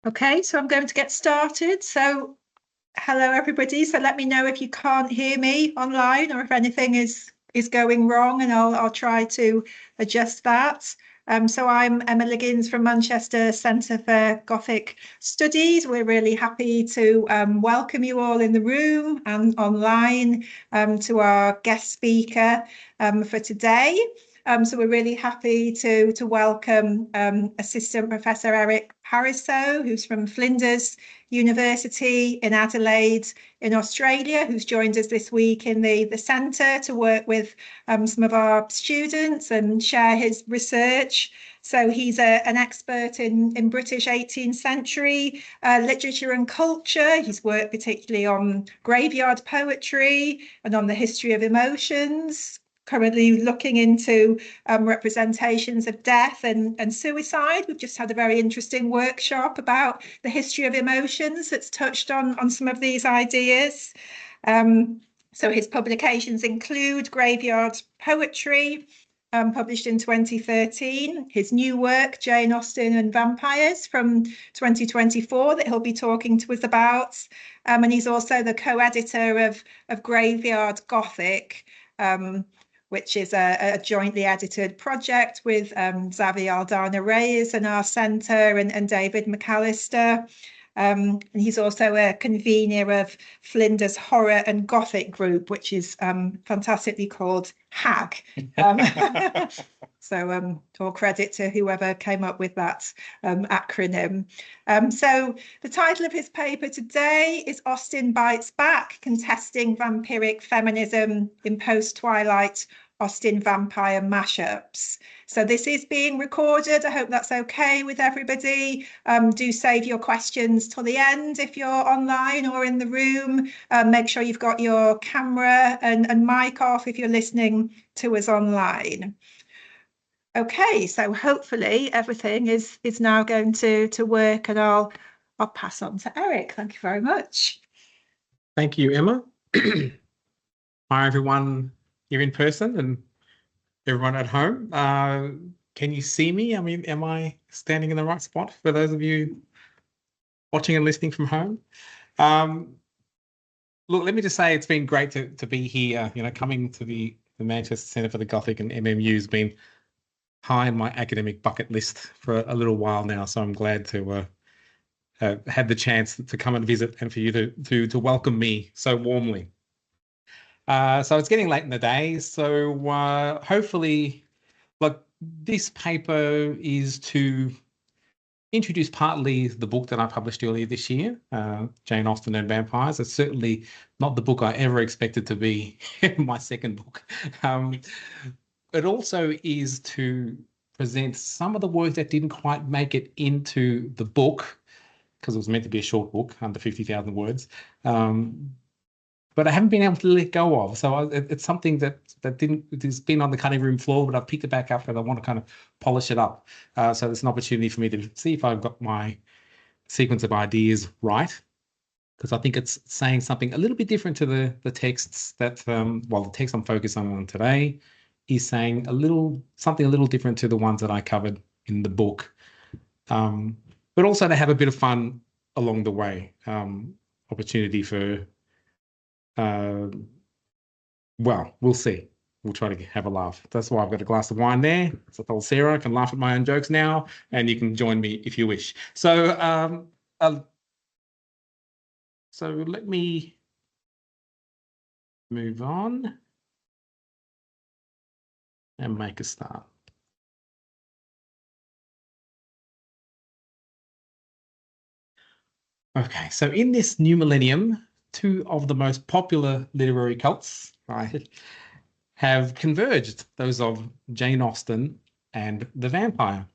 Okay, so I'm going to get started. So hello everybody. So let me know if you can't hear me online or if anything is going wrong, and I'll try to adjust that. So I'm Emma Liggins from Manchester Centre for Gothic Studies. We're really happy to welcome you all in the room and online to our guest speaker for today. So we're really happy to welcome Assistant Professor Eric Parisot, who's from Flinders University in Adelaide in Australia, who's joined us this week in the centre to work with some of our students and share his research. So he's an expert in British 18th century literature and culture. He's worked particularly on graveyard poetry and on the history of emotions, currently looking into representations of death and suicide. We've just had a very interesting workshop about the history of emotions that's touched on some of these ideas. So his publications include Graveyard Poetry, published in 2013, his new work, Jane Austen and Vampires, from 2024, that he'll be talking to us about. And he's also the co-editor of Graveyard Gothic, which is a jointly edited project with Xavi Aldana Reyes in our centre and David McAllister. And he's also a convener of Flinders Horror and Gothic Group, which is fantastically called HAG. So all credit to whoever came up with that acronym. So the title of his paper today is Austen Bites Back, Contesting Vampiric Feminism in Post-Twilight Austen-Vampire Mashups. So this is being recorded. I hope that's okay with everybody. Do save your questions till the end if you're online or in the room. Make sure you've got your camera and mic off if you're listening to us online. Okay, so hopefully everything is now going to work, and I'll pass on to Eric. Thank you very much. Thank you, Emma. Hi, everyone here in person and everyone at home. Can you see me? I mean, am I standing in the right spot for those of you watching and listening from home? Look, let me just say it's been great to be here. You know, coming to the Manchester Centre for the Gothic and MMU has been high on my academic bucket list for a little while now, so I'm glad to have the chance to come and visit and for you to welcome me so warmly. So it's getting late in the day, so hopefully, look, this paper is to introduce partly the book that I published earlier this year, Jane Austen and Vampires. It's certainly not the book I ever expected to be my second book. It also is to present some of the work that didn't quite make it into the book, because it was meant to be a short book, under 50,000 words. But I haven't been able to let go of. So it's something it's been on the cutting room floor, but I've picked it back up and I want to kind of polish it up. So there's an opportunity for me to see if I've got my sequence of ideas right, because I think it's saying something a little bit different to the texts that, the text I'm focusing on today is saying something a little different to the ones that I covered in the book. But also to have a bit of fun along the way, opportunity for, we'll see. We'll try to have a laugh. That's why I've got a glass of wine there. So I told Sarah I can laugh at my own jokes now, and you can join me if you wish. So, so let me move on and make a start. Okay, so in this new millennium, two of the most popular literary cults, right, have converged, those of Jane Austen and the Vampire.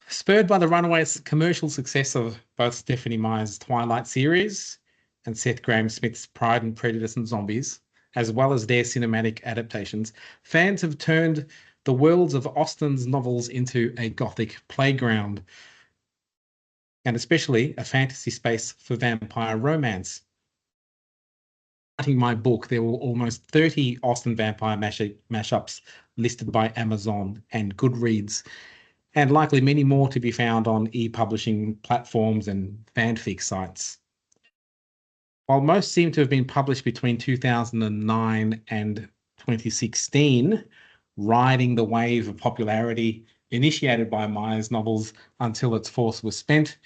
Spurred by the runaway commercial success of both Stephenie Meyer's Twilight series and Seth Grahame-Smith's Pride and Prejudice and Zombies, as well as their cinematic adaptations, fans have turned the worlds of Austen's novels into a Gothic playground, and especially a fantasy space for vampire romance. Writing my book, there were almost 30 Austen-Vampire mashups listed by Amazon and Goodreads. and likely many more to be found on e-publishing platforms and fanfic sites. While most seem to have been published between 2009 and 2016, riding the wave of popularity initiated by Myers' novels until its force was spent,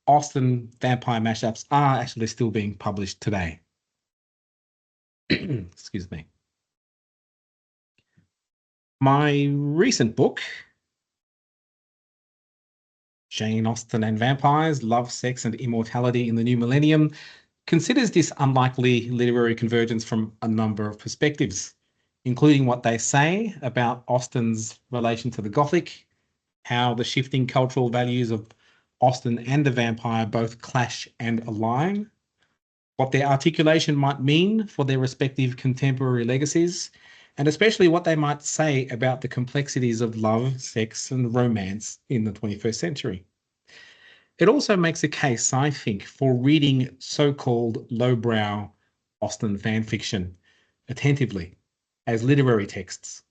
Austen-Vampire Mashups are actually still being published today. Excuse me. My recent book, Jane Austen and Vampires, Love, Sex and Immortality in the New Millennium, considers this unlikely literary convergence from a number of perspectives, including what they say about Austen's relation to the Gothic, how the shifting cultural values of Austen and the vampire both clash and align, what their articulation might mean for their respective contemporary legacies, and especially what they might say about the complexities of love, sex, and romance in the 21st century. It also makes a case, I think, for reading so-called lowbrow Austen fan fiction attentively as literary texts,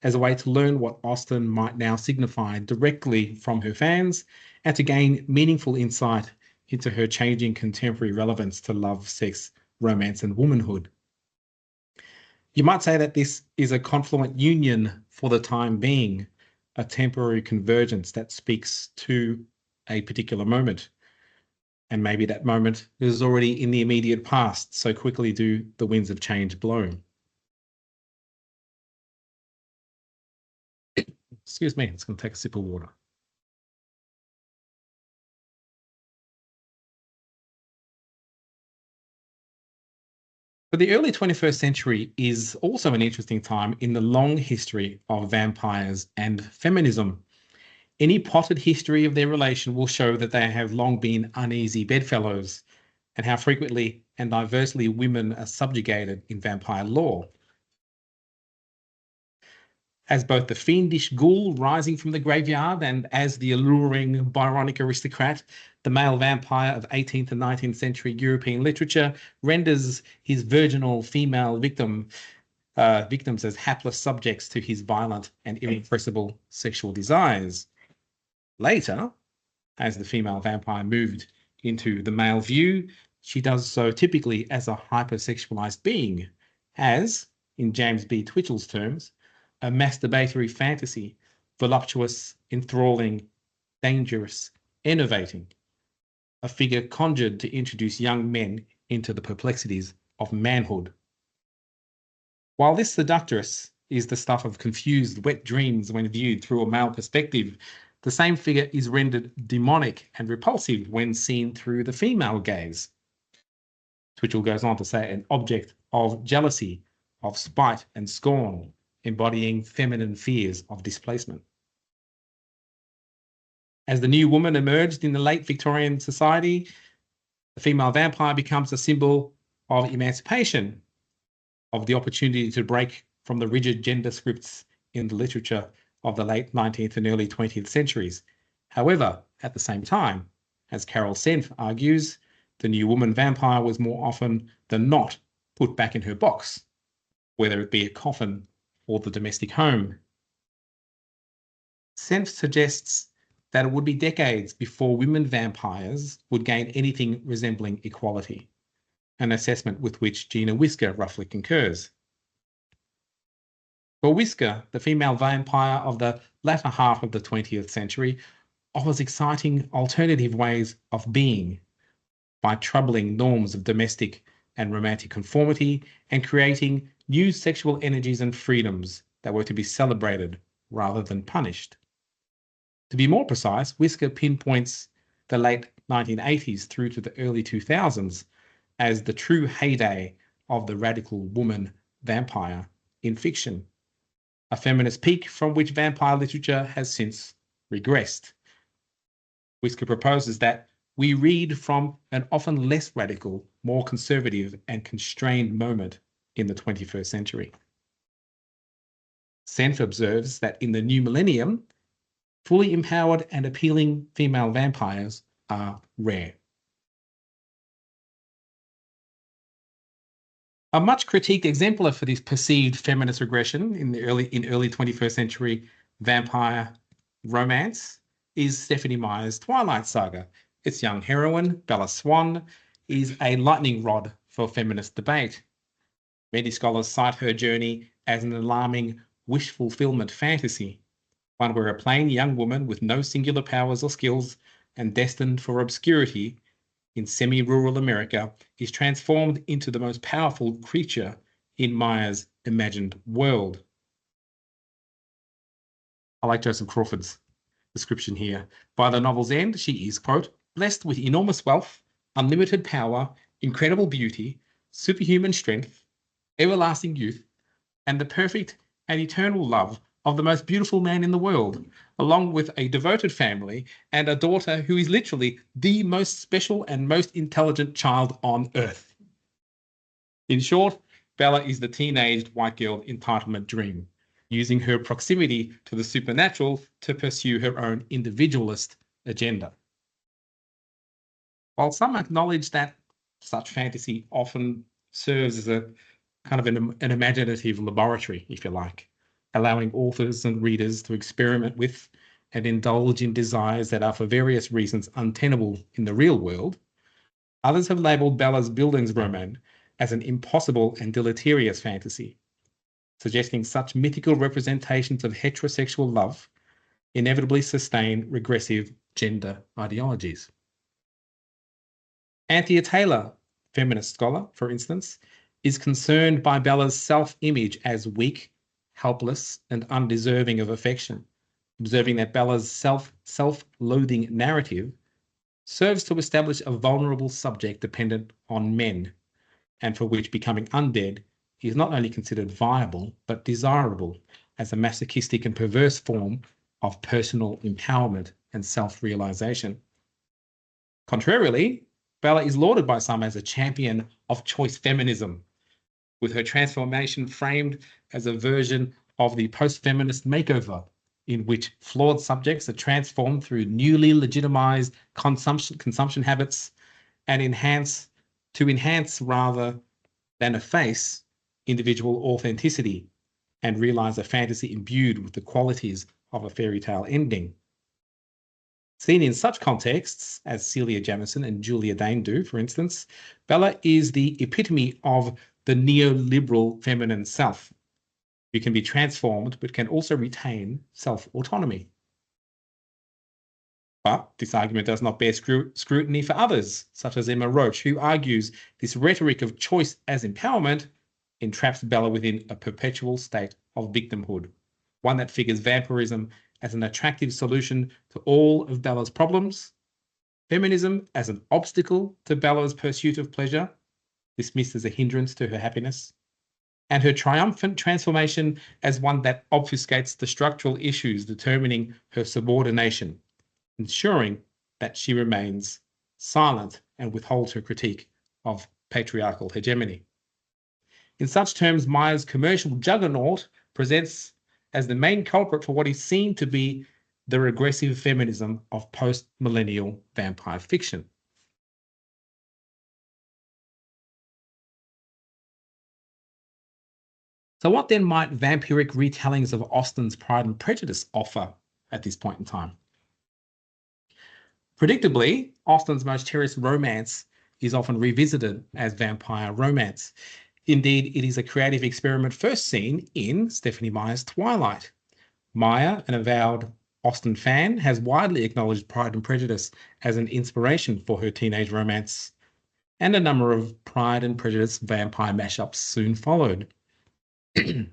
as a way to learn what Austen might now signify directly from her fans and to gain meaningful insight into her changing contemporary relevance to love, sex, romance, and womanhood. You might say that this is a confluent union for the time being, a temporary convergence that speaks to a particular moment. And maybe that moment is already in the immediate past, so quickly do the winds of change blow. Excuse me, it's going to take a sip of water. But the early 21st century is also an interesting time in the long history of vampires and feminism. Any potted history of their relation will show that they have long been uneasy bedfellows, and how frequently and diversely women are subjugated in vampire lore. As both the fiendish ghoul rising from the graveyard and as the alluring Byronic aristocrat, the male vampire of 18th and 19th century European literature renders his virginal female victims as hapless subjects to his violent and irrepressible sexual desires. Later, as the female vampire moved into the male view, she does so typically as a hypersexualized being, as, in James B. Twitchell's terms, a masturbatory fantasy, voluptuous, enthralling, dangerous, enervating, a figure conjured to introduce young men into the perplexities of manhood. While this seductress is the stuff of confused, wet dreams when viewed through a male perspective, the same figure is rendered demonic and repulsive when seen through the female gaze. Twitchell goes on to say an object of jealousy, of spite and scorn, embodying feminine fears of displacement. As the new woman emerged in the late Victorian society, the female vampire becomes a symbol of emancipation, of the opportunity to break from the rigid gender scripts in the literature of the late 19th and early 20th centuries. However, at the same time, as Carol Senf argues, the new woman vampire was more often than not put back in her box, whether it be a coffin or the domestic home. Senf suggests that it would be decades before women vampires would gain anything resembling equality, an assessment with which Gina Whisker roughly concurs. For Whisker, the female vampire of the latter half of the 20th century offers exciting alternative ways of being by troubling norms of domestic and romantic conformity and creating new sexual energies and freedoms that were to be celebrated rather than punished. To be more precise, Whisker pinpoints the late 1980s through to the early 2000s as the true heyday of the radical woman vampire in fiction, a feminist peak from which vampire literature has since regressed. Whisker proposes that we read from an often less radical, more conservative and constrained moment in the 21st century. Senf observes that in the new millennium, fully empowered and appealing female vampires are rare. A much critiqued exemplar for this perceived feminist regression in early 21st century vampire romance is Stephenie Meyer's Twilight saga. Its young heroine, Bella Swan, is a lightning rod for feminist debate. Many scholars cite her journey as an alarming wish fulfillment fantasy, one where a plain young woman with no singular powers or skills and destined for obscurity in semi-rural America is transformed into the most powerful creature in Meyer's imagined world. I like Joseph Crawford's description here. By the novel's end, she is, quote, blessed with enormous wealth, unlimited power, incredible beauty, superhuman strength, everlasting youth, and the perfect and eternal love of the most beautiful man in the world, along with a devoted family and a daughter who is literally the most special and most intelligent child on earth. In short, Bella is the teenaged white girl entitlement dream, using her proximity to the supernatural to pursue her own individualist agenda. While some acknowledge that such fantasy often serves as a kind of an imaginative laboratory, if you like, allowing authors and readers to experiment with and indulge in desires that are for various reasons untenable in the real world, others have labelled Bella's Bildungsroman as an impossible and deleterious fantasy, suggesting such mythical representations of heterosexual love inevitably sustain regressive gender ideologies. Anthea Taylor, feminist scholar, for instance, is concerned by Bella's self-image as weak, helpless, and undeserving of affection, observing that Bella's self-loathing narrative serves to establish a vulnerable subject dependent on men, and for which becoming undead is not only considered viable, but desirable as a masochistic and perverse form of personal empowerment and self-realization. Contrarily, Bella is lauded by some as a champion of choice feminism, with her transformation framed as a version of the post-feminist makeover, in which flawed subjects are transformed through newly legitimized consumption habits and enhance rather than efface individual authenticity and realize a fantasy imbued with the qualities of a fairy tale ending. Seen in such contexts as Celia Jamieson and Julia Dane do, for instance, Bella is the epitome of the neoliberal feminine self, who can be transformed but can also retain self-autonomy. But this argument does not bear scrutiny for others, such as Emma Roach, who argues this rhetoric of choice as empowerment entraps Bella within a perpetual state of victimhood, one that figures vampirism as an attractive solution to all of Bella's problems, feminism as an obstacle to Bella's pursuit of pleasure, dismissed as a hindrance to her happiness, and her triumphant transformation as one that obfuscates the structural issues determining her subordination, ensuring that she remains silent and withholds her critique of patriarchal hegemony. In such terms, Meyer's commercial juggernaut presents as the main culprit for what is seen to be the regressive feminism of post-millennial vampire fiction. So what then might vampiric retellings of Austen's Pride and Prejudice offer at this point in time? Predictably, Austen's most cherished romance is often revisited as vampire romance. Indeed, it is a creative experiment first seen in Stephenie Meyer's Twilight. Meyer, an avowed Austen fan, has widely acknowledged Pride and Prejudice as an inspiration for her teenage romance, and a number of Pride and Prejudice vampire mashups soon followed. In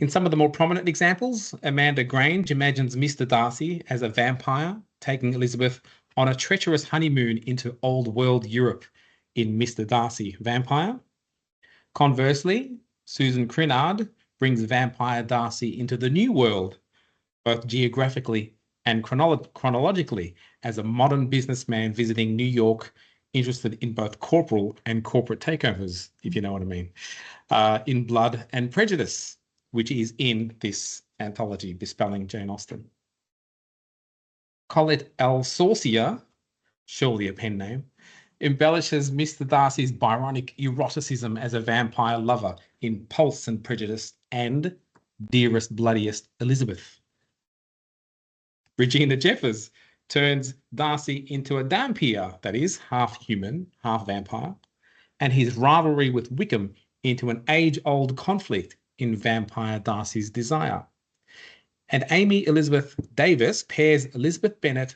some of the more prominent examples, Amanda Grange imagines Mr. Darcy as a vampire, taking Elizabeth on a treacherous honeymoon into old world Europe in Mr. Darcy Vampire. Conversely, Susan Crinard brings vampire Darcy into the new world, both geographically and chronologically, as a modern businessman visiting New York, interested in both corporal and corporate takeovers, if you know what I mean, in Blood and Prejudice, which is in this anthology, Bespelling Jane Austen. Colette L. Saucier, surely a pen name, embellishes Mr. Darcy's Byronic eroticism as a vampire lover in Pulse and Prejudice and Dearest Bloodiest Elizabeth. Regina Jeffers turns Darcy into a Dampier, that is, half human, half vampire, and his rivalry with Wickham into an age-old conflict in Vampire Darcy's Desire. And Amy Elizabeth Davis pairs Elizabeth Bennet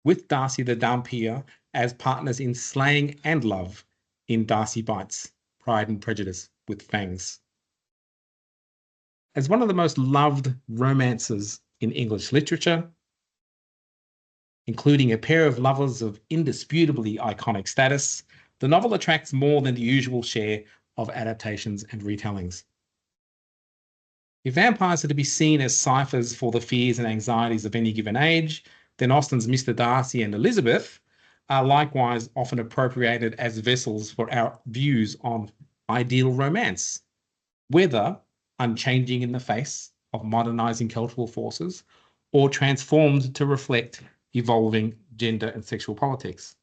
with Darcy the Dampier as partners in slaying and love in Darcy Bites, Pride and Prejudice with Fangs. As one of the most loved romances in English literature, including a pair of lovers of indisputably iconic status, the novel attracts more than the usual share of adaptations and retellings. If vampires are to be seen as ciphers for the fears and anxieties of any given age, then Austen's Mr. Darcy and Elizabeth are likewise often appropriated as vessels for our views on ideal romance, whether unchanging in the face of modernising cultural forces or transformed to reflect evolving gender and sexual politics.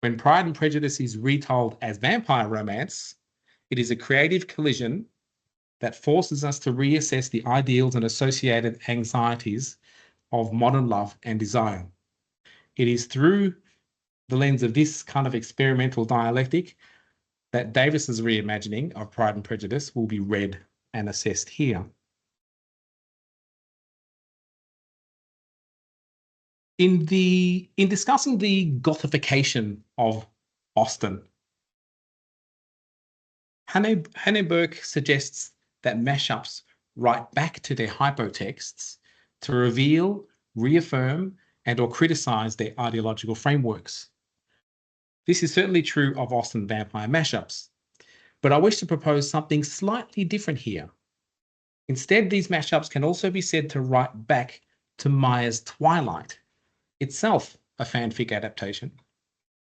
When Pride and Prejudice is retold as vampire romance, it is a creative collision that forces us to reassess the ideals and associated anxieties of modern love and desire. It is through the lens of this kind of experimental dialectic that Davis's reimagining of Pride and Prejudice will be read and assessed here. In discussing the Gothification of Austen, Hannah Burke suggests that mashups write back to their hypotexts to reveal, reaffirm, and or criticise their ideological frameworks. This is certainly true of Austen-Vampire Mashups, but I wish to propose something slightly different here. Instead, these mashups can also be said to write back to Meyer's Twilight, itself a fanfic adaptation,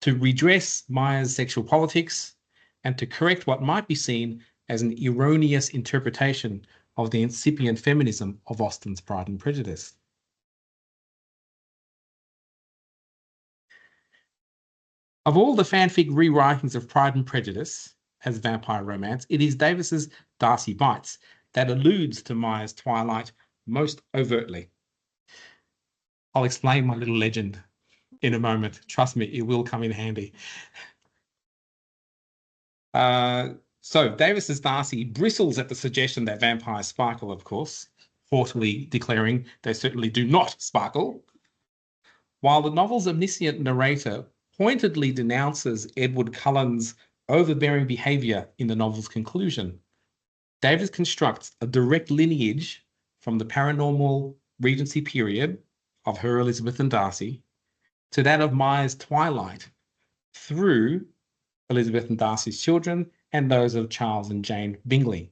to redress Meyer's sexual politics and to correct what might be seen as an erroneous interpretation of the incipient feminism of Austen's Pride and Prejudice. Of all the fanfic rewritings of Pride and Prejudice as vampire romance, it is Davis's Darcy Bites that alludes to Meyer's Twilight most overtly. I'll explain my little legend in a moment. Trust me, it will come in handy. So Davis's Darcy bristles at the suggestion that vampires sparkle, of course, haughtily declaring they certainly do not sparkle, while the novel's omniscient narrator pointedly denounces Edward Cullen's overbearing behaviour in the novel's conclusion. Davis constructs a direct lineage from the paranormal Regency period of her Elizabeth and Darcy to that of Meyer's Twilight through Elizabeth and Darcy's children and those of Charles and Jane Bingley,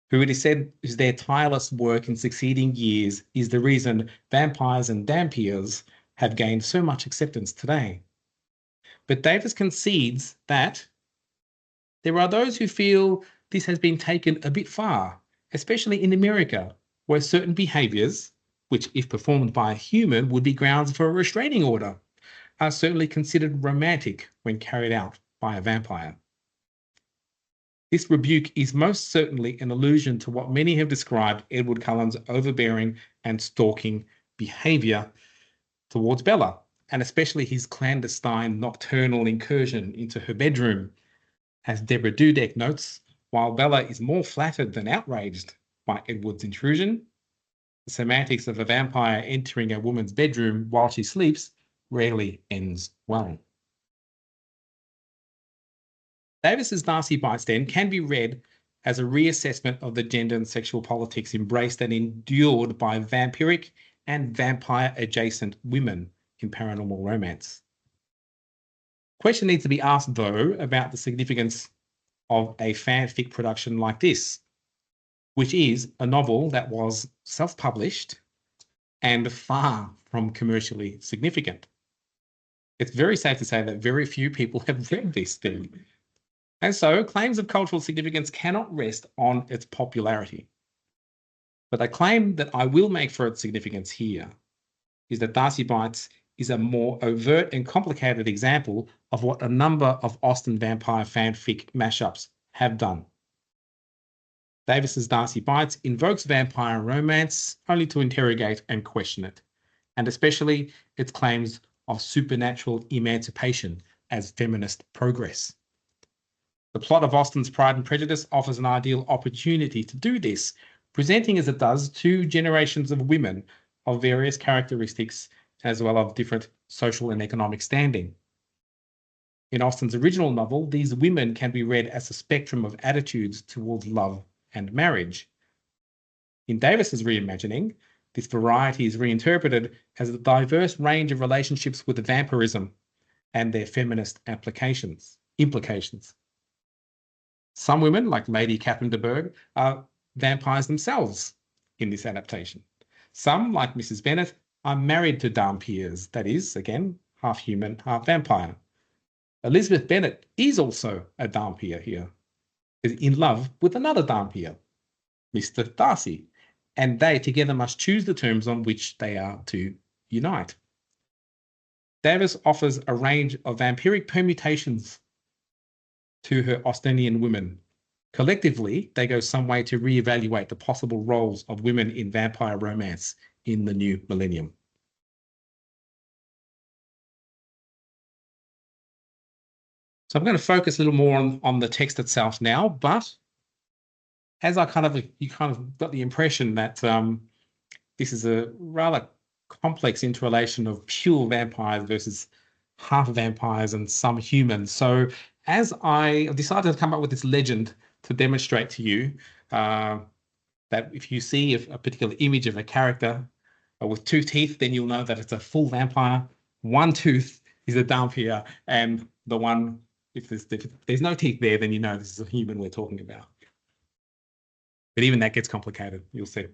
who it is said is their tireless work in succeeding years is the reason vampires and Dampiers have gained so much acceptance today. But Davis concedes that there are those who feel this has been taken a bit far, especially in America, where certain behaviours, which if performed by a human would be grounds for a restraining order, are certainly considered romantic when carried out by a vampire. This rebuke is most certainly an allusion to what many have described Edward Cullen's overbearing and stalking behaviour towards Bella, and especially his clandestine nocturnal incursion into her bedroom. As Deborah Dudek notes, while Bella is more flattered than outraged by Edward's intrusion, the semantics of a vampire entering a woman's bedroom while she sleeps rarely ends well. Davis's Darcy Bites, then, can be read as a reassessment of the gender and sexual politics embraced and endured by vampiric and vampire-adjacent women in paranormal romance. Question needs to be asked, though, about the significance of a fanfic production like this, which is a novel that was self-published and far from commercially significant. It's very safe to say that very few people have read this thing. And so claims of cultural significance cannot rest on its popularity. But a claim that I will make for its significance here is that Darcy Bites is a more overt and complicated example of what a number of Austen vampire fanfic mashups have done. Davis's Darcy Bites invokes vampire romance only to interrogate and question it, and especially its claims of supernatural emancipation as feminist progress. The plot of Austen's Pride and Prejudice offers an ideal opportunity to do this, presenting as it does two generations of women of various characteristics as well as different social and economic standing. In Austen's original novel, these women can be read as a spectrum of attitudes towards love and marriage. In Davis's reimagining, this variety is reinterpreted as a diverse range of relationships with vampirism and their feminist implications. Some women, like Lady Catherine de Bourgh, are vampires themselves in this adaptation. Some, like Mrs. Bennet, are married to Vampires, that is, again, half human, half vampire. Elizabeth Bennet is also a Vampire here, is in love with another Vampire, Mr. Darcy, and they together must choose the terms on which they are to unite. Davis offers a range of vampiric permutations to her Austenian women. Collectively, they go some way to reevaluate the possible roles of women in vampire romance in the new millennium. So I'm going to focus a little more on the text itself now, but as you kind of got the impression that this is a rather complex interrelation of pure vampires versus half vampires and some humans. So as I decided to come up with this legend to demonstrate to you that if you see a particular image of a character with two teeth, then you'll know that it's a full vampire. One tooth is a vampire, and the one, if there's no teeth there, then you know this is a human we're talking about. But even that gets complicated, you'll see.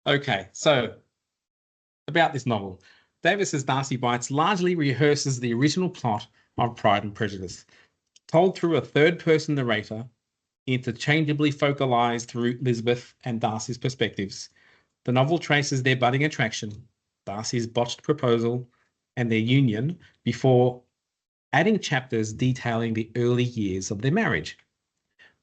Okay, so about this novel. Davis's Darcy Bites largely rehearses the original plot of Pride and Prejudice, told through a third-person narrator, interchangeably focalized through Elizabeth and Darcy's perspectives. The novel traces their budding attraction, Darcy's botched proposal, and their union before adding chapters detailing the early years of their marriage.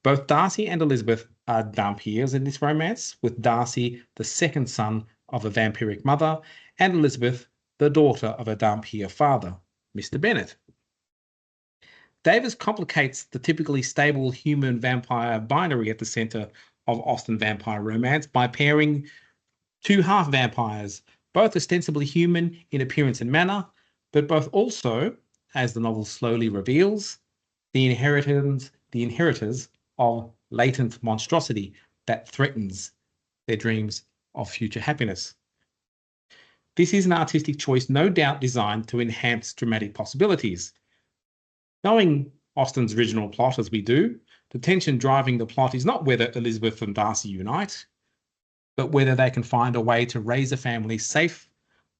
Both Darcy and Elizabeth are Vampires in this romance, with Darcy the second son of a vampiric mother, and Elizabeth the daughter of a Vampire father, Mr. Bennet. Davis complicates the typically stable human-vampire binary at the centre of Austen-Vampire romance by pairing two half-vampires, both ostensibly human in appearance and manner, but both also, as the novel slowly reveals, the inheritors of latent monstrosity that threatens their dreams of future happiness. This is an artistic choice no doubt designed to enhance dramatic possibilities. Knowing Austen's original plot as we do, the tension driving the plot is not whether Elizabeth and Darcy unite, but whether they can find a way to raise a family safe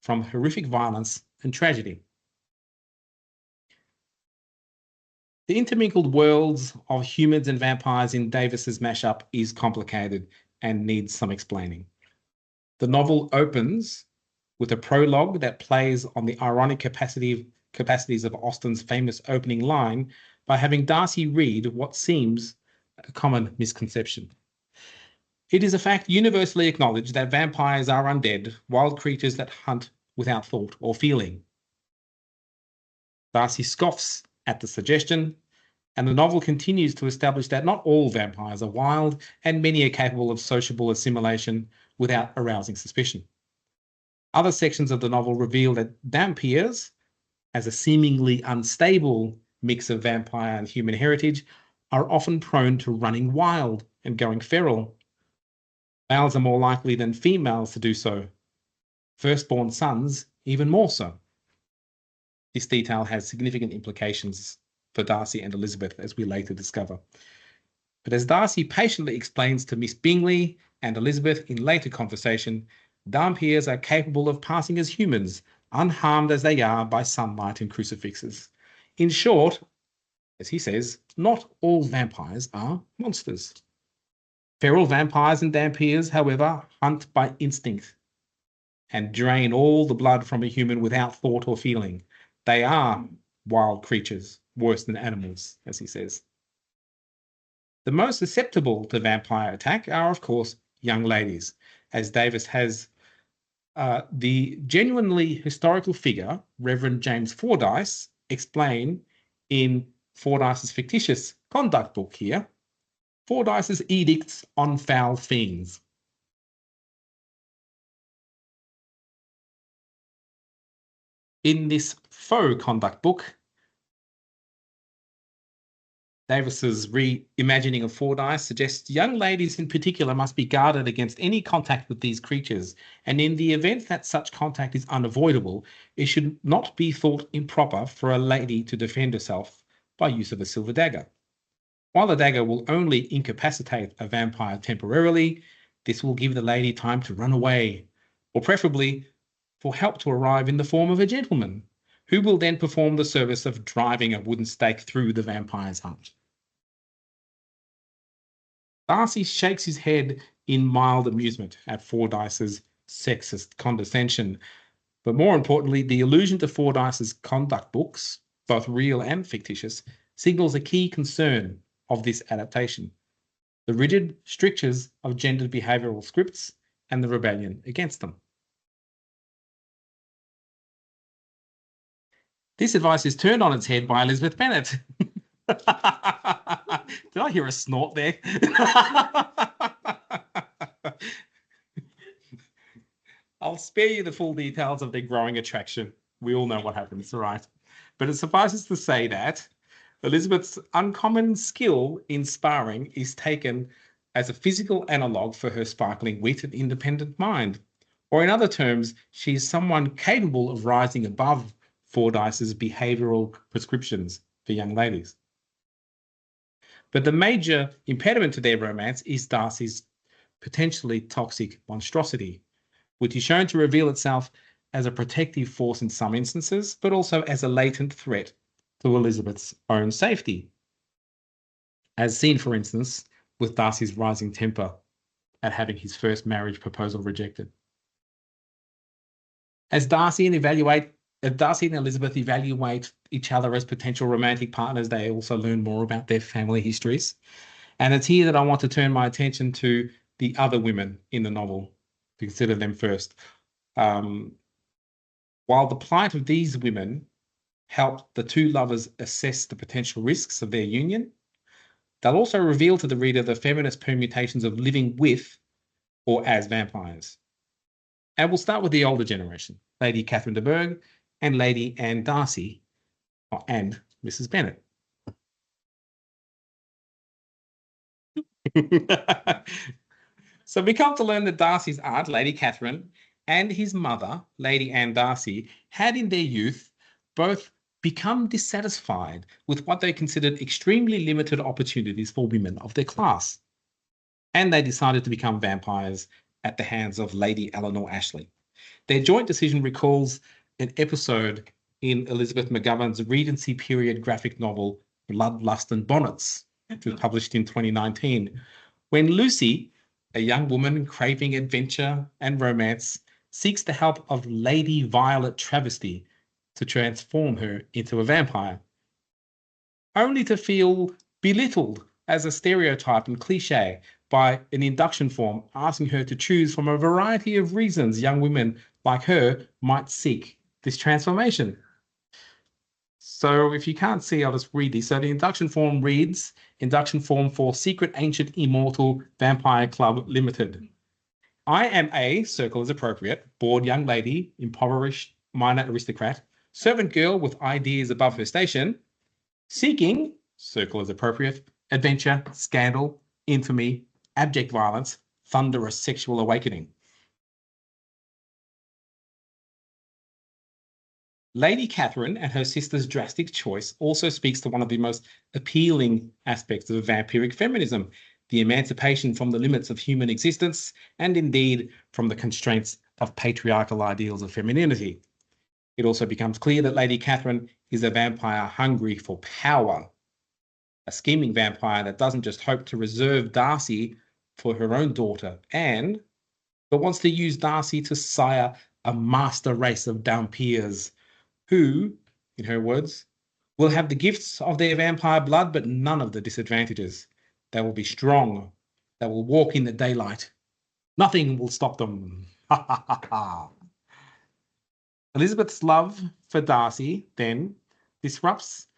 from horrific violence and tragedy. The intermingled worlds of humans and vampires in Davis's mashup is complicated and needs some explaining. The novel opens with a prologue that plays on the ironic capacities of Austen's famous opening line by having Darcy read what seems a common misconception. It is a fact universally acknowledged that vampires are undead, wild creatures that hunt without thought or feeling. Darcy scoffs at the suggestion, and the novel continues to establish that not all vampires are wild, and many are capable of sociable assimilation without arousing suspicion. Other sections of the novel reveal that vampires, as a seemingly unstable mix of vampire and human heritage, are often prone to running wild and going feral. Males are more likely than females to do so. Firstborn sons even more so. This detail has significant implications for Darcy and Elizabeth, as we later discover. But as Darcy patiently explains to Miss Bingley and Elizabeth in later conversation, vampires are capable of passing as humans, unharmed as they are by sunlight and crucifixes. In short, as he says, not all vampires are monsters. Feral vampires and vampires, however, hunt by instinct and drain all the blood from a human without thought or feeling. They are wild creatures worse than animals, as he says. The most susceptible to vampire attack are, of course, young ladies, as Davis has the genuinely historical figure, Reverend James Fordyce, explain in Fordyce's fictitious conduct book here, Fordyce's Edicts on Foul Fiends. In this faux conduct book, Davis's reimagining of Fordyce suggests young ladies in particular must be guarded against any contact with these creatures, and in the event that such contact is unavoidable, it should not be thought improper for a lady to defend herself by use of a silver dagger. While the dagger will only incapacitate a vampire temporarily, this will give the lady time to run away, or preferably for help to arrive in the form of a gentleman, who will then perform the service of driving a wooden stake through the vampire's heart. Darcy shakes his head in mild amusement at Fordyce's sexist condescension, but more importantly, the allusion to Fordyce's conduct books, both real and fictitious, signals a key concern of this adaptation: the rigid strictures of gendered behavioural scripts and the rebellion against them. This advice is turned on its head by Elizabeth Bennet. Did I hear a snort there? I'll spare you the full details of their growing attraction. We all know what happens, right? But it suffices to say that Elizabeth's uncommon skill in sparring is taken as a physical analogue for her sparkling wit and independent mind. Or in other terms, she is someone capable of rising above Fordyce's behavioural prescriptions for young ladies. But the major impediment to their romance is Darcy's potentially toxic monstrosity, which is shown to reveal itself as a protective force in some instances, but also as a latent threat to Elizabeth's own safety, as seen, for instance, with Darcy's rising temper at having his first marriage proposal rejected. As Darcy and Elizabeth evaluate each other as potential romantic partners, they also learn more about their family histories. And it's here that I want to turn my attention to the other women in the novel, to consider them first. While the plight of these women help the two lovers assess the potential risks of their union, they'll also reveal to the reader the feminist permutations of living with or as vampires. And we'll start with the older generation, Lady Catherine de Bourgh and Lady Anne Darcy, and Mrs. Bennet. So we come to learn that Darcy's aunt, Lady Catherine, and his mother, Lady Anne Darcy, had in their youth both become dissatisfied with what they considered extremely limited opportunities for women of their class. And they decided to become vampires at the hands of Lady Eleanor Ashley. Their joint decision recalls an episode in Elizabeth McGovern's Regency period graphic novel Blood, Lust and Bonnets, which was published in 2019, when Lucy, a young woman craving adventure and romance, seeks the help of Lady Violet Travesty to transform her into a vampire, only to feel belittled as a stereotype and cliche by an induction form asking her to choose from a variety of reasons young women like her might seek this transformation. So if you can't see, I'll just read this. So the induction form reads, induction form for Secret Ancient Immortal Vampire Club Limited. I am a, circle is appropriate, bored young lady, impoverished minor aristocrat, servant girl with ideas above her station, seeking, circle is appropriate, adventure, scandal, infamy, abject violence, thunderous sexual awakening. Lady Catherine and her sister's drastic choice also speaks to one of the most appealing aspects of vampiric feminism, the emancipation from the limits of human existence and indeed from the constraints of patriarchal ideals of femininity. It also becomes clear that Lady Catherine is a vampire hungry for power, a scheming vampire that doesn't just hope to reserve Darcy for her own daughter Anne, but wants to use Darcy to sire a master race of vampires who, in her words, will have the gifts of their vampire blood, but none of the disadvantages. They will be strong. They will walk in the daylight. Nothing will stop them. Ha ha ha ha. Elizabeth's love for Darcy then disrupts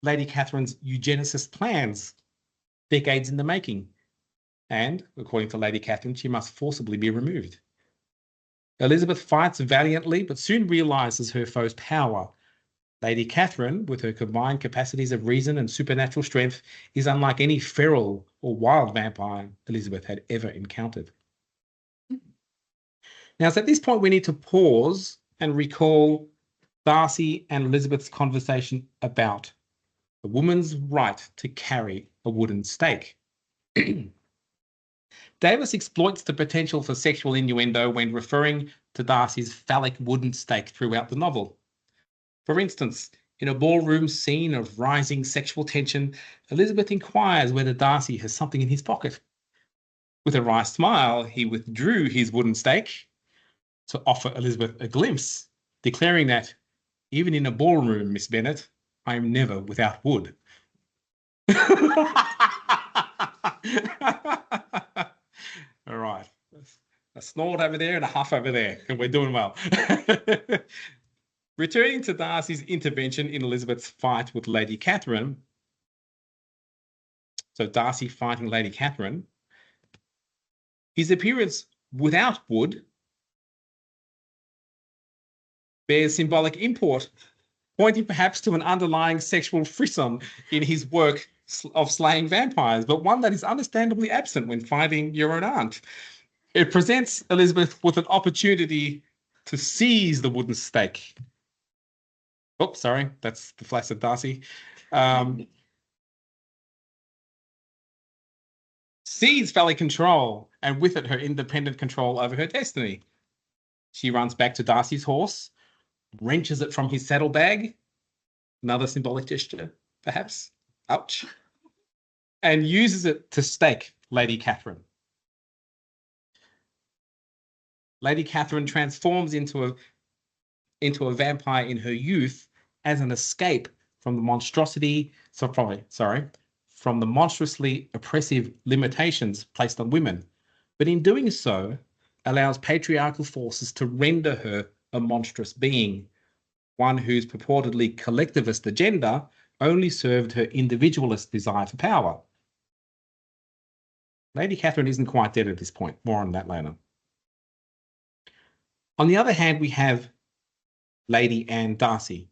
Lady Catherine's eugenicist plans, decades in the making. And, according to Lady Catherine, she must forcibly be removed. Elizabeth fights valiantly, but soon realises her foe's power. Lady Catherine, with her combined capacities of reason and supernatural strength, is unlike any feral or wild vampire Elizabeth had ever encountered. Now, it's at this point we need to pause and recall Darcy and Elizabeth's conversation about the woman's right to carry a wooden stake. Davis exploits the potential for sexual innuendo when referring to Darcy's phallic wooden stake throughout the novel. For instance, in a ballroom scene of rising sexual tension, Elizabeth inquires whether Darcy has something in his pocket. With a wry smile, he withdrew his wooden stake to offer Elizabeth a glimpse, declaring that, even in a ballroom, Miss Bennet, I am never without wood. All right. A snort over there and a huff over there, and we're doing well. Returning to Darcy's intervention in Elizabeth's fight with Lady Catherine, so Darcy fighting Lady Catherine, his appearance without wood bears symbolic import, pointing perhaps to an underlying sexual frisson in his work of slaying vampires, but one that is understandably absent when fighting your own aunt. It presents Elizabeth with an opportunity to seize the wooden stake. Oh, sorry, that's the flaccid Darcy. Seize phallic control, and with it her independent control over her destiny. She runs back to Darcy's horse, wrenches it from his saddlebag, another symbolic gesture, perhaps, ouch, and uses it to stake Lady Catherine. Lady Catherine transforms into a vampire in her youth as an escape from the from the monstrously oppressive limitations placed on women, but in doing so allows patriarchal forces to render her a monstrous being, one whose purportedly collectivist agenda only served her individualist desire for power. Lady Catherine isn't quite dead at this point. More on that later. On the other hand, we have Lady Anne Darcy,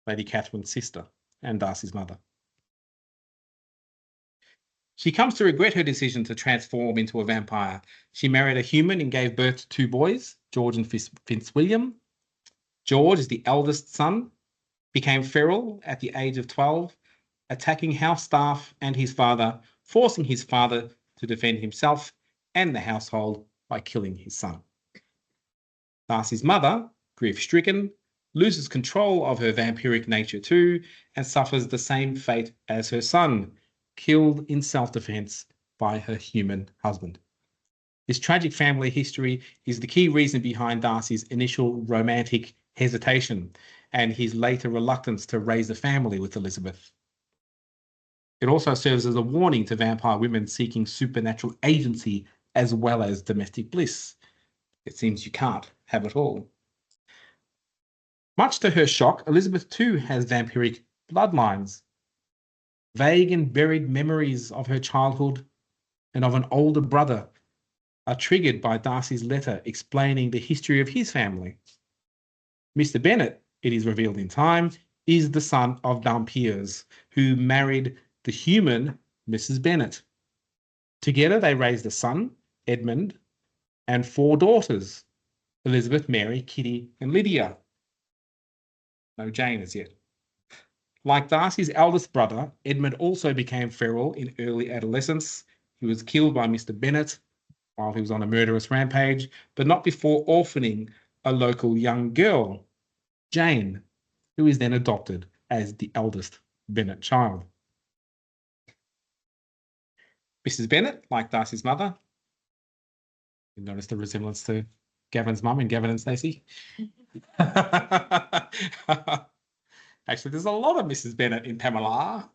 Lady Catherine's sister and Darcy's mother. She comes to regret her decision to transform into a vampire. She married a human and gave birth to two boys, George and Fitzwilliam. George is the eldest son, became feral at the age of 12, attacking house staff and his father, forcing his father to defend himself and the household by killing his son. Darcy's mother, grief-stricken, loses control of her vampiric nature too and suffers the same fate as her son, killed in self-defense by her human husband. This tragic family history is the key reason behind Darcy's initial romantic hesitation and his later reluctance to raise a family with Elizabeth. It also serves as a warning to vampire women seeking supernatural agency as well as domestic bliss. It seems you can't have it all. Much to her shock, Elizabeth too has vampiric bloodlines. Vague and buried memories of her childhood and of an older brother are triggered by Darcy's letter explaining the history of his family. Mr. Bennet, it is revealed in time, is the son of Vampires, who married the human Mrs. Bennet. Together they raised a son, Edmund, and 4 daughters, Elizabeth, Mary, Kitty, and Lydia. No Jane as yet. Like Darcy's eldest brother, Edmund also became feral in early adolescence. He was killed by Mr. Bennet while he was on a murderous rampage, but not before orphaning a local young girl, Jane, who is then adopted as the eldest Bennet child. Mrs. Bennet, like Darcy's mother, you notice the resemblance to Gavin's mum in Gavin and Stacey? Actually, there's a lot of Mrs. Bennet in Pamela,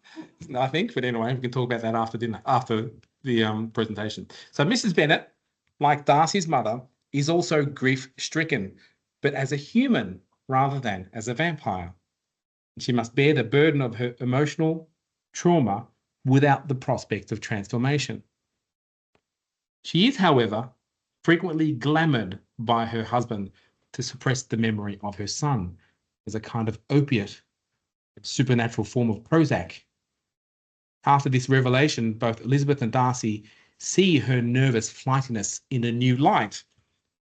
I think. But anyway, we can talk about that after dinner, after the presentation. So Mrs. Bennet, like Darcy's mother, is also grief-stricken, but as a human rather than as a vampire. She must bear the burden of her emotional trauma without the prospect of transformation. She is, however, frequently glamoured by her husband to suppress the memory of her son as a kind of opiate, a supernatural form of Prozac. After this revelation, both Elizabeth and Darcy see her nervous flightiness in a new light,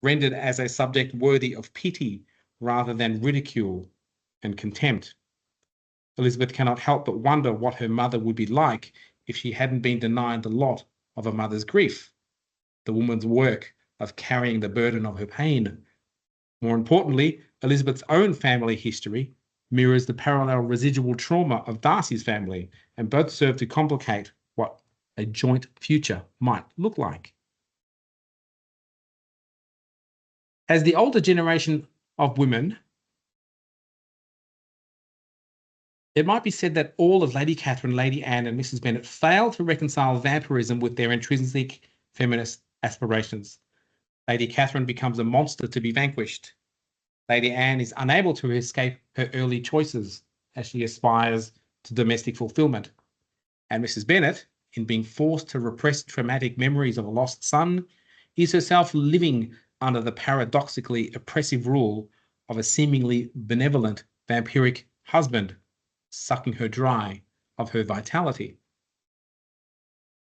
rendered as a subject worthy of pity rather than ridicule and contempt. Elizabeth cannot help but wonder what her mother would be like if she hadn't been denied the lot of a mother's grief, the woman's work of carrying the burden of her pain. More importantly, Elizabeth's own family history mirrors the parallel residual trauma of Darcy's family, and both serve to complicate what a joint future might look like. As the older generation of women, it might be said that all of Lady Catherine, Lady Anne and Mrs. Bennet failed to reconcile vampirism with their intrinsic feminist aspirations. Lady Catherine becomes a monster to be vanquished. Lady Anne is unable to escape her early choices as she aspires to domestic fulfilment. And Mrs. Bennet, in being forced to repress traumatic memories of a lost son, is herself living under the paradoxically oppressive rule of a seemingly benevolent vampiric husband, sucking her dry of her vitality.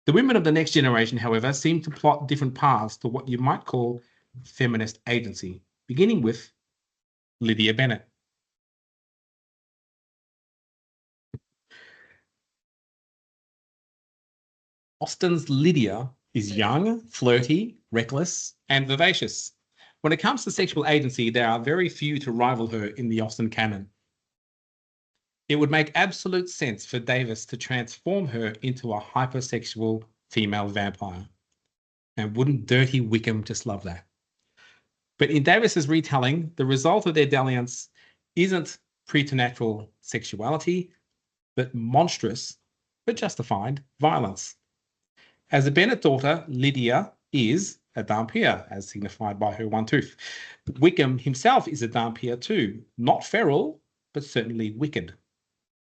The women of the next generation, however, seem to plot different paths to what you might call feminist agency, beginning with Lydia Bennet. Austen's Lydia is young, flirty, reckless, and vivacious. When it comes to sexual agency, there are very few to rival her in the Austen canon. It would make absolute sense for Davis to transform her into a hypersexual female vampire. And wouldn't Dirty Wickham just love that? But in Davis's retelling, the result of their dalliance isn't preternatural sexuality, but monstrous, but justified violence. As a Bennet daughter, Lydia is a Vampire, as signified by her one tooth. But Wickham himself is a Vampire too, not feral, but certainly wicked.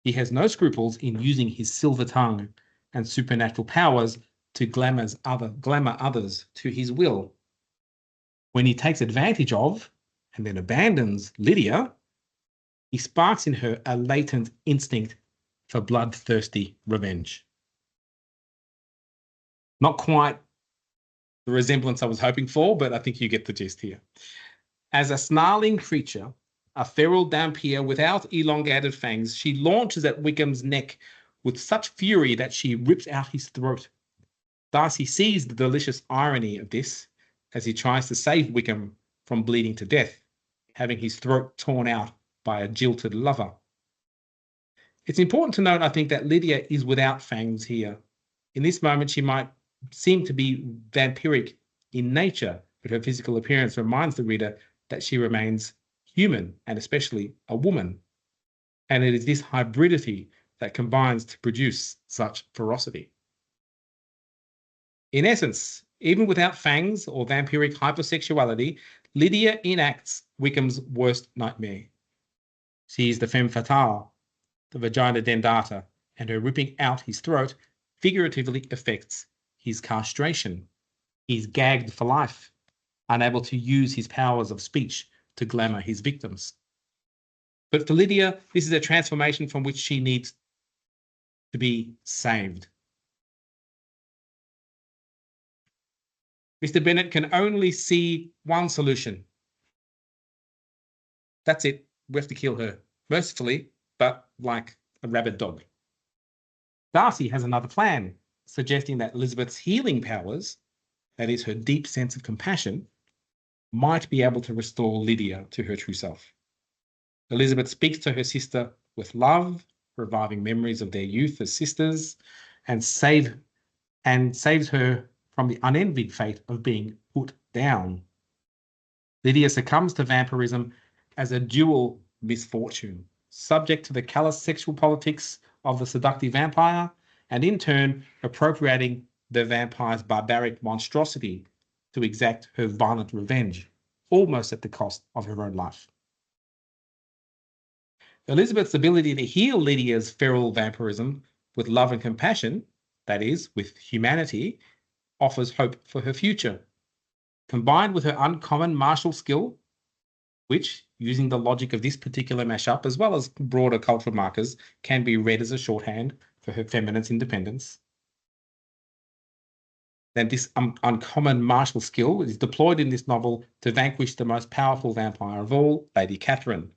He has no scruples in using his silver tongue and supernatural powers to glamour others to his will. When he takes advantage of and then abandons Lydia, he sparks in her a latent instinct for bloodthirsty revenge. Not quite the resemblance I was hoping for, but I think you get the gist here. As a snarling creature, a feral Vampire without elongated fangs, she launches at Wickham's neck with such fury that she rips out his throat. Darcy sees the delicious irony of this as he tries to save Wickham from bleeding to death, having his throat torn out by a jilted lover. It's important to note, I think, that Lydia is without fangs here. In this moment, she might seem to be vampiric in nature, but her physical appearance reminds the reader that she remains human, and especially a woman. And it is this hybridity that combines to produce such ferocity. In essence, even without fangs or vampiric hypersexuality, Lydia enacts Wickham's worst nightmare. She is the femme fatale, the vagina dendata, and her ripping out his throat figuratively affects his castration. He's gagged for life, unable to use his powers of speech to glamour his victims. But for Lydia, this is a transformation from which she needs to be saved. Mr. Bennet can only see one solution. That's it. We have to kill her. Mercifully, but like a rabid dog. Darcy has another plan, suggesting that Elizabeth's healing powers, that is her deep sense of compassion, might be able to restore Lydia to her true self. Elizabeth speaks to her sister with love, reviving memories of their youth as sisters, and saves her from the unenvied fate of being put down. Lydia succumbs to vampirism as a dual misfortune, subject to the callous sexual politics of the seductive vampire, and in turn appropriating the vampire's barbaric monstrosity to exact her violent revenge, almost at the cost of her own life. Elizabeth's ability to heal Lydia's feral vampirism with love and compassion, that is, with humanity, offers hope for her future. Combined with her uncommon martial skill, which, using the logic of this particular mashup as well as broader cultural markers, can be read as a shorthand for her feminine independence, then this uncommon martial skill is deployed in this novel to vanquish the most powerful vampire of all, Lady Catherine.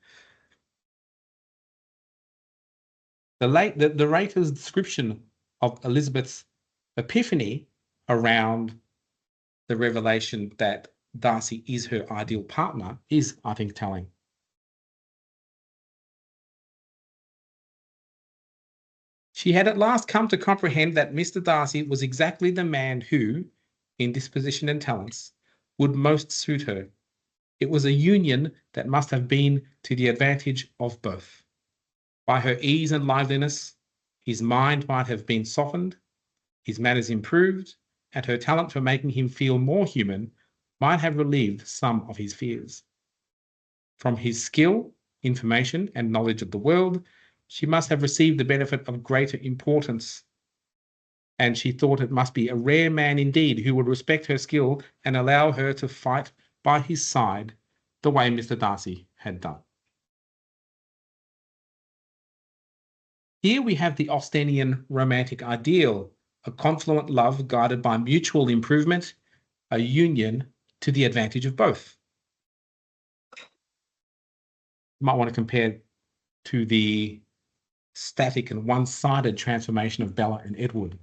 The writer's description of Elizabeth's epiphany around the revelation that Darcy is her ideal partner is, I think, telling. She had at last come to comprehend that Mr. Darcy was exactly the man who, in disposition and talents, would most suit her. It was a union that must have been to the advantage of both. By her ease and liveliness, his mind might have been softened, his manners improved, and her talent for making him feel more human might have relieved some of his fears. From his skill, information, and knowledge of the world, she must have received the benefit of greater importance, and she thought it must be a rare man indeed who would respect her skill and allow her to fight by his side the way Mr. Darcy had done. Here we have the Austenian romantic ideal, a confluent love guided by mutual improvement, a union to the advantage of both. You might want to compare to the static and one-sided transformation of Bella and Edward.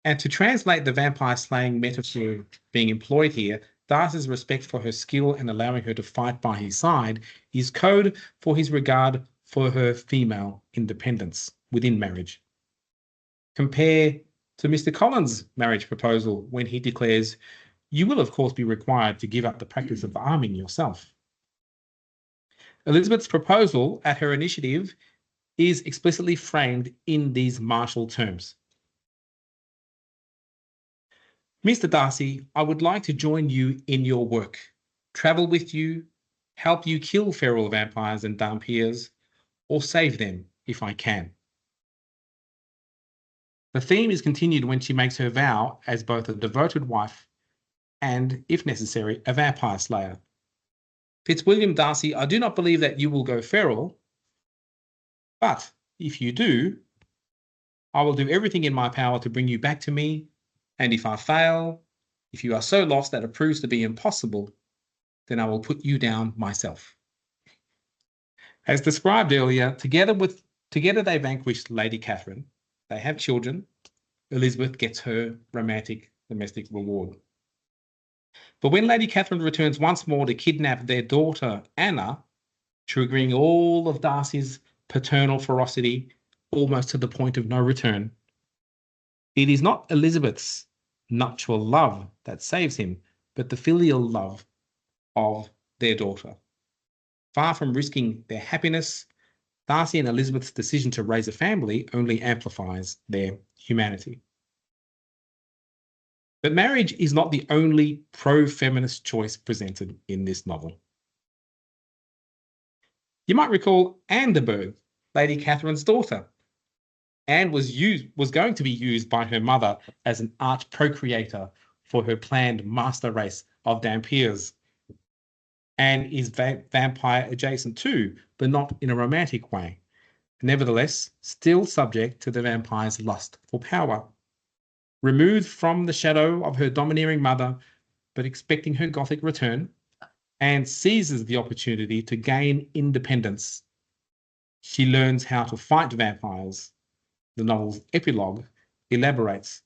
And to translate the vampire slaying metaphor being employed here, Darcy's respect for her skill and allowing her to fight by his side is code for his regard for her female independence within marriage. Compare to Mr. Collins' marriage proposal when he declares, "You will of course be required to give up the practice of arming yourself." Elizabeth's proposal at her initiative is explicitly framed in these martial terms. "Mr. Darcy, I would like to join you in your work, travel with you, help you kill feral vampires and vampires, or save them if I can." The theme is continued when she makes her vow as both a devoted wife and, if necessary, a vampire slayer. "Fitzwilliam Darcy, I do not believe that you will go feral, but if you do, I will do everything in my power to bring you back to me, and if I fail, if you are so lost that it proves to be impossible, then I will put you down myself." As described earlier, together they vanquished Lady Catherine. They have children. Elizabeth gets her romantic domestic reward. But when Lady Catherine returns once more to kidnap their daughter, Anna, triggering all of Darcy's paternal ferocity almost to the point of no return, it is not Elizabeth's nuptial love that saves him, but the filial love of their daughter. Far from risking their happiness, Darcy and Elizabeth's decision to raise a family only amplifies their humanity. But marriage is not the only pro-feminist choice presented in this novel. You might recall Anne de Bourgh, Lady Catherine's daughter. Anne was going to be used by her mother as an arch procreator for her planned master race of Vampires. Anne is vampire adjacent too, but not in a romantic way. Nevertheless, still subject to the vampire's lust for power. Removed from the shadow of her domineering mother, but expecting her Gothic return, Anne seizes the opportunity to gain independence. She learns how to fight vampires. The novel's epilogue elaborates.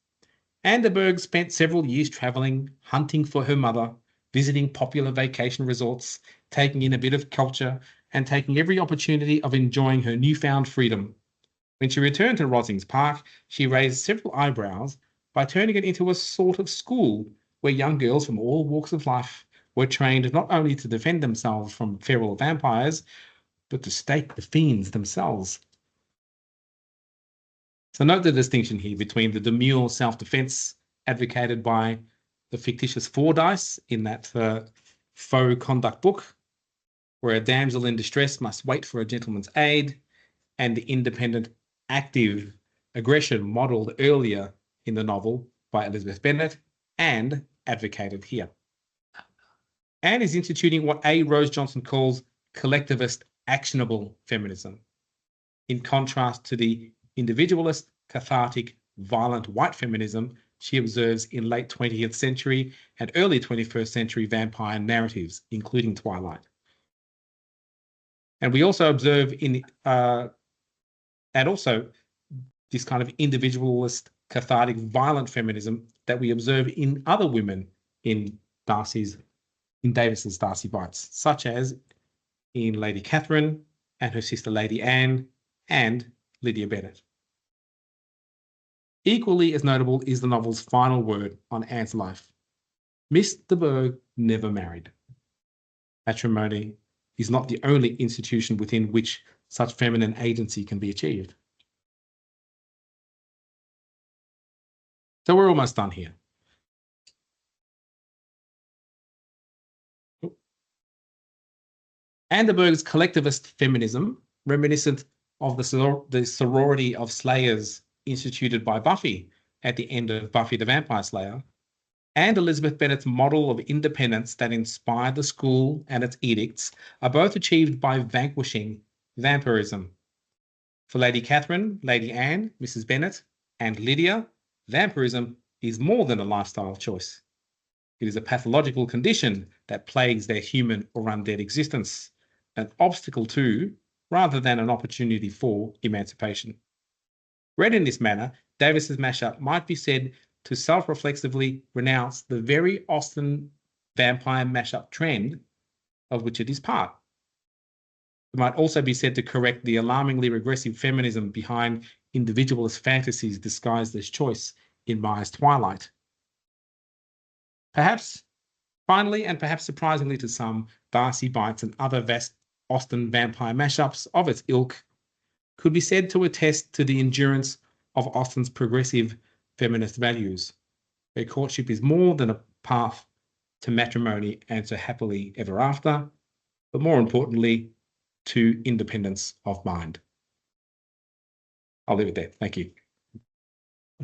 Anne de Bourgh spent several years travelling, hunting for her mother, visiting popular vacation resorts, taking in a bit of culture, and taking every opportunity of enjoying her newfound freedom. When she returned to Rosings Park, she raised several eyebrows by turning it into a sort of school where young girls from all walks of life were trained not only to defend themselves from feral vampires, but to stake the fiends themselves. So note the distinction here between the demure self-defense advocated by the fictitious Fordyce in that faux conduct book, where a damsel in distress must wait for a gentleman's aid, and the independent, active aggression modelled earlier in the novel by Elizabeth Bennet and advocated here. Anne is instituting what A. Rose Johnson calls collectivist actionable feminism, in contrast to the individualist, cathartic, violent white feminism she observes in late 20th century and early 21st century vampire narratives, including Twilight. And we also observe and also this kind of individualist, cathartic, violent feminism that we observe in other women in Davis's Darcy Bites, such as in Lady Catherine and her sister Lady Anne and Lydia Bennet. Equally as notable is the novel's final word on Anne's life. Miss de Bourgh never married. Matrimony is not the only institution within which such feminine agency can be achieved. So we're almost done here. Anne de Bourgh's collectivist feminism, reminiscent of the sorority of slayers instituted by Buffy at the end of Buffy the Vampire Slayer, and Elizabeth Bennet's model of independence that inspired the school and its edicts are both achieved by vanquishing vampirism. For Lady Catherine, Lady Anne, Mrs. Bennet, and Lydia, vampirism is more than a lifestyle choice. It is a pathological condition that plagues their human or undead existence, an obstacle to, rather than an opportunity for, emancipation. Read in this manner, Davis's mashup might be said to self-reflexively renounce the very Austen-Vampire mashup trend of which it is part. It might also be said to correct the alarmingly regressive feminism behind individualist fantasies disguised as choice in Meyer's Twilight. Perhaps, finally, and perhaps surprisingly to some, Darcy Bites and other vast Austen-Vampire mashups of its ilk could be said to attest to the endurance of Austen's progressive feminist values, where courtship is more than a path to matrimony and to happily ever after, but more importantly, to independence of mind. I'll leave it there. Thank you.